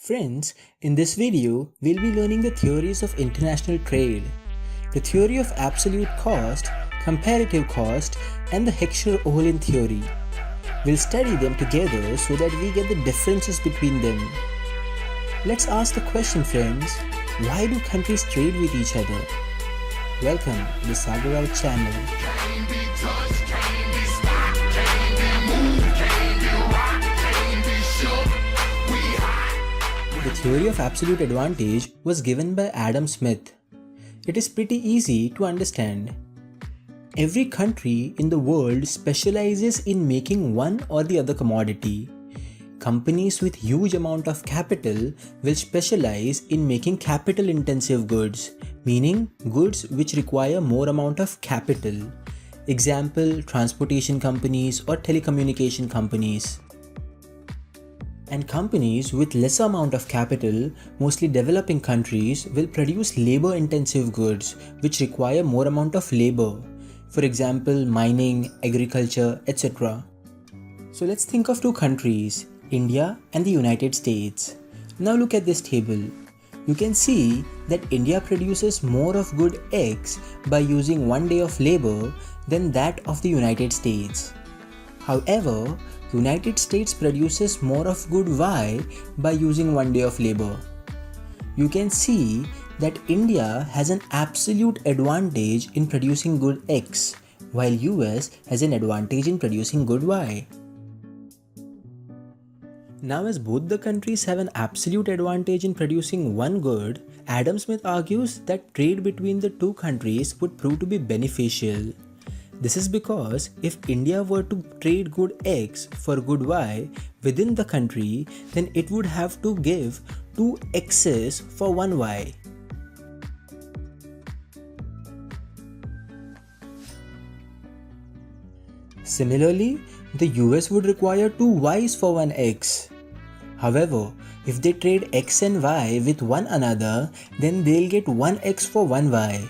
Friends, in this video, we'll be learning the theories of international trade, the theory of absolute cost, comparative cost, and the Heckscher-Ohlin theory. We'll study them together so that we get the differences between them. Let's ask the question, friends, why do countries trade with each other? Welcome to the Sagar Raut channel. The theory of absolute advantage was given by Adam Smith. It is pretty easy to understand. Every country in the world specializes in making one or the other commodity. Companies with huge amount of capital will specialize in making capital intensive goods, meaning goods which require more amount of capital. Example, transportation companies or telecommunication companies. And companies with lesser amount of capital, mostly developing countries, will produce labor-intensive goods which require more amount of labor. For example, mining, agriculture, etc. So let's think of two countries, India and the United States. Now look at this table. You can see that India produces more of good X by using 1 day of labor than that of the United States. However, United States produces more of good Y by using 1 day of labor. You can see that India has an absolute advantage in producing good X, while US has an advantage in producing good Y. Now, as both the countries have an absolute advantage in producing one good, Adam Smith argues that trade between the two countries would prove to be beneficial. This is because if India were to trade good X for good Y within the country, then it would have to give 2 X's for 1 Y. Similarly, the US would require 2 Y's for 1 X. However, if they trade X and Y with one another, then they'll get 1 X for 1 Y.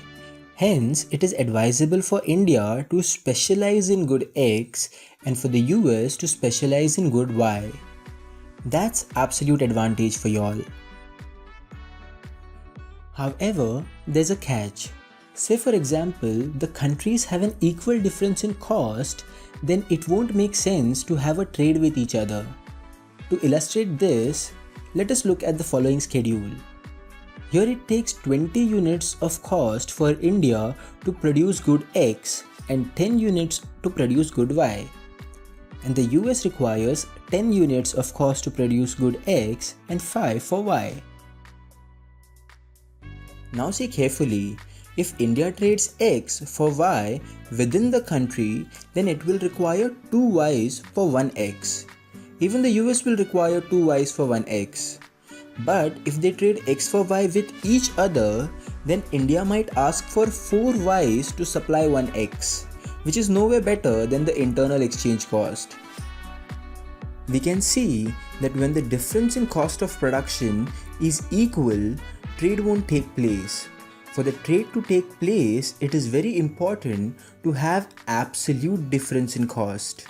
Hence, it is advisable for India to specialize in good X and for the US to specialize in good Y. That's absolute advantage for y'all. However, there's a catch. Say for example, the countries have an equal difference in cost, then it won't make sense to have a trade with each other. To illustrate this, let us look at the following schedule. Here it takes 20 units of cost for India to produce good X and 10 units to produce good Y. And the US requires 10 units of cost to produce good X and 5 for Y. Now see carefully, if India trades X for Y within the country, then it will require 2 Ys for 1 X. Even the US will require 2 Ys for 1 X. But if they trade X for Y with each other, then India might ask for 4 Ys to supply 1 X, which is nowhere better than the internal exchange cost. We can see that when the difference in cost of production is equal, trade won't take place. For the trade to take place, it is very important to have absolute difference in cost.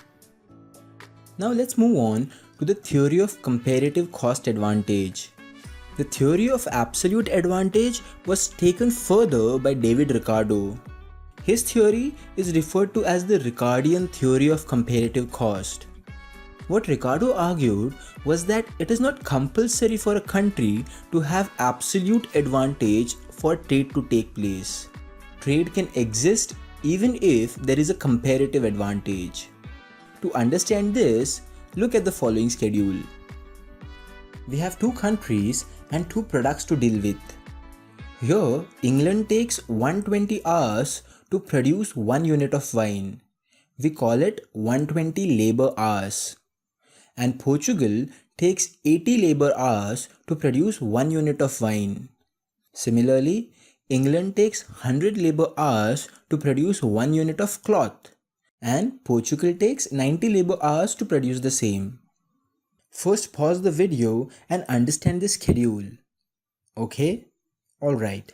Now let's move on to the theory of comparative cost advantage. The theory of absolute advantage was taken further by Ricardo. His theory is referred to as the Ricardian theory of comparative cost. What Ricardo argued was that it is not compulsory for a country to have absolute advantage for trade to take place. Trade can exist even if there is a comparative advantage. To understand this, look at the following schedule. We have two countries and two products to deal with. Here, England takes 120 hours to produce 1 unit of wine. We call it 120 labor hours. And Portugal takes 80 labor hours to produce 1 unit of wine. Similarly, England takes 100 labor hours to produce 1 unit of cloth. And Portugal takes 90 labor hours to produce the same. First pause the video and understand the schedule. Okay? Alright.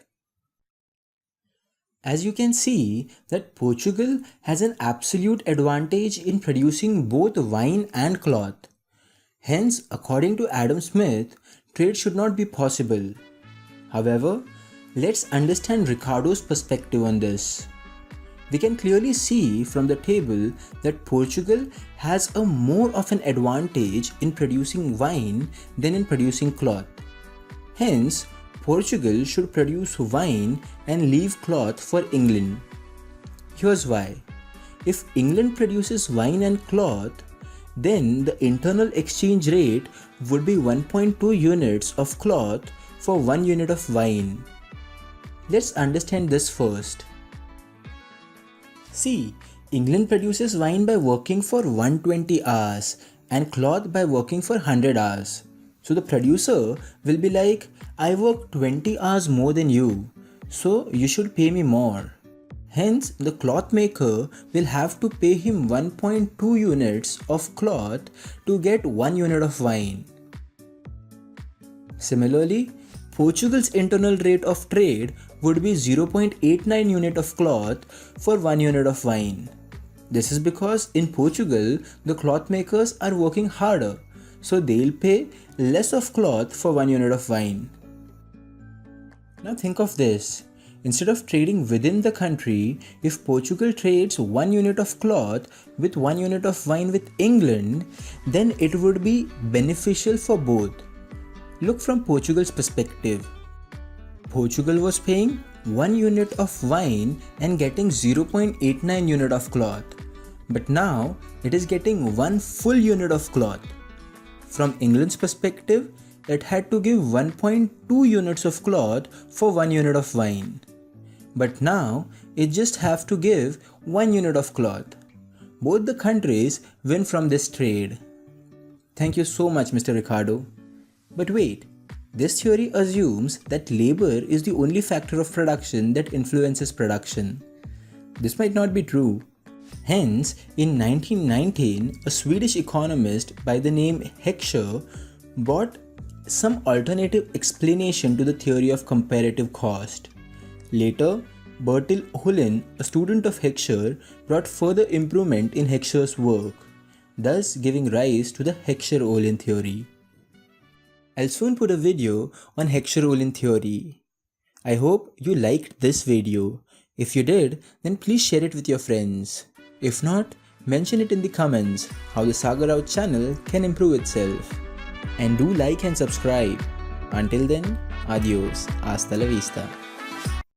As you can see that Portugal has an absolute advantage in producing both wine and cloth. Hence, according to Adam Smith, trade should not be possible. However, let's understand Ricardo's perspective on this. We can clearly see from the table that Portugal has a more of an advantage in producing wine than in producing cloth. Hence, Portugal should produce wine and leave cloth for England. Here's why. If England produces wine and cloth, then the internal exchange rate would be 1.2 units of cloth for 1 unit of wine. Let's understand this first. See, England produces wine by working for 120 hours and cloth by working for 100 hours. So the producer will be like, I work 20 hours more than you, so you should pay me more. Hence, the cloth maker will have to pay him 1.2 units of cloth to get 1 unit of wine. Similarly, Portugal's internal rate of trade would be 0.89 unit of cloth for 1 unit of wine. This is because in Portugal, the cloth makers are working harder, so they'll pay less of cloth for 1 unit of wine. Now think of this. Instead of trading within the country, if Portugal trades 1 unit of cloth with 1 unit of wine with England, then it would be beneficial for both. Look from Portugal's perspective. Portugal was paying 1 unit of wine and getting 0.89 unit of cloth. But now it is getting 1 full unit of cloth. From England's perspective, it had to give 1.2 units of cloth for 1 unit of wine. But now it just have to give 1 unit of cloth. Both the countries win from this trade. Thank you so much, Mr. Ricardo. But wait, this theory assumes that labor is the only factor of production that influences production. This might not be true. Hence, in 1919, a Swedish economist by the name Heckscher brought some alternative explanation to the theory of comparative cost. Later, Bertil Ohlin, a student of Heckscher, brought further improvement in Heckscher's work, thus giving rise to the Heckscher-Ohlin theory. I'll soon put a video on Heckscher-Ohlin theory. I hope you liked this video. If you did, then please share it with your friends. If not, mention it in the comments how the Sagar Raut channel can improve itself. And do like and subscribe. Until then, adios, hasta la vista.